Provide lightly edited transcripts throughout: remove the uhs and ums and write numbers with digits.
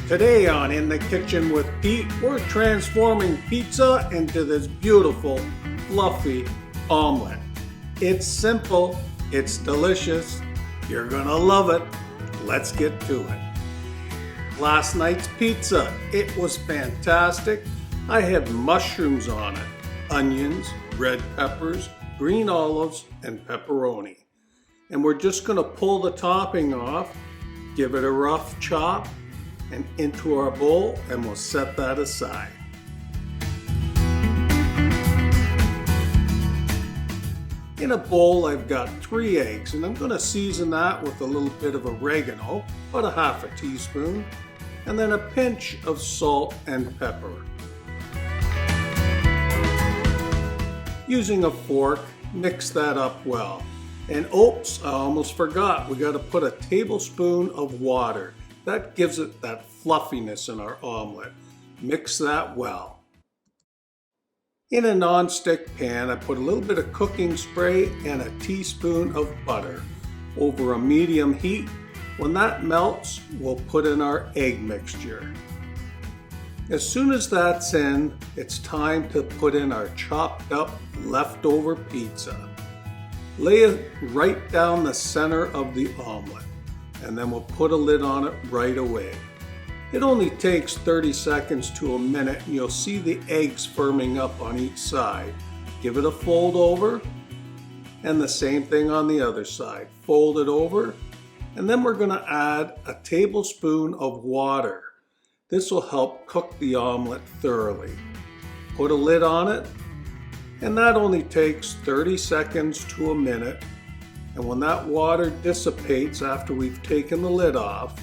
Today on In the Kitchen with Pete, we're transforming pizza into this beautiful, fluffy omelet. It's simple, it's delicious, you're gonna love it. Let's get to it. Last night's pizza, it was fantastic. I had mushrooms on it, onions, red peppers, green olives, and pepperoni. And we're just gonna pull the topping off, give it a rough chop, and into our bowl, and we'll set that aside. In a bowl, I've got 3 eggs, and I'm going to season that with a little bit of oregano, about a half a teaspoon, and then a pinch of salt and pepper. Using a fork, mix that up well. And oops, I almost forgot, we got to put a tablespoon of water. That gives it that fluffiness in our omelet. Mix that well. In a non-stick pan, I put a little bit of cooking spray and a teaspoon of butter over a medium heat. When that melts, we'll put in our egg mixture. As soon as that's in, it's time to put in our chopped up leftover pizza. Lay it right down the center of the omelet, and then we'll put a lid on it right away. It only takes 30 seconds to a minute, and you'll see the eggs firming up on each side. Give it a fold over, and the same thing on the other side. Fold it over, and then we're going to add a tablespoon of water. This will help cook the omelet thoroughly. Put a lid on it, and that only takes 30 seconds to a minute. And when that water dissipates after we've taken the lid off,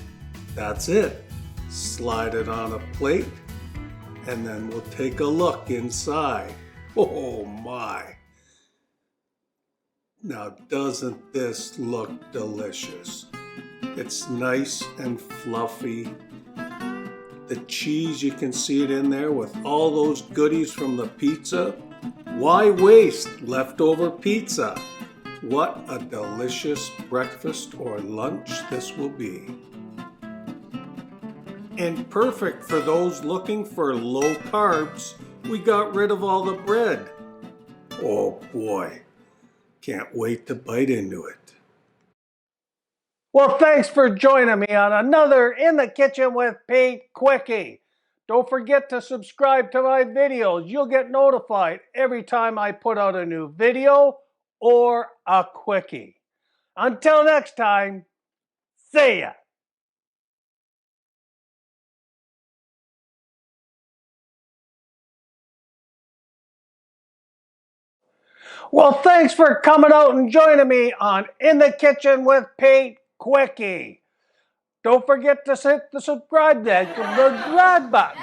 that's it. Slide it on a plate, and then we'll take a look inside. Oh my! Now doesn't this look delicious? It's nice and fluffy. The cheese, you can see it in there with all those goodies from the pizza. Why waste leftover pizza? What a delicious breakfast or lunch this will be. And perfect for those looking for low carbs. We got rid of all the bread. Oh boy, can't wait to bite into it. Well, thanks for joining me on another In the Kitchen with Pete Quickie. Don't forget to subscribe to my videos. You'll get notified every time I put out a new video or a quickie. Until next time, see ya. Well, thanks for coming out and joining me on In the Kitchen with Pete Quickie. Don't forget to hit the subscribe button.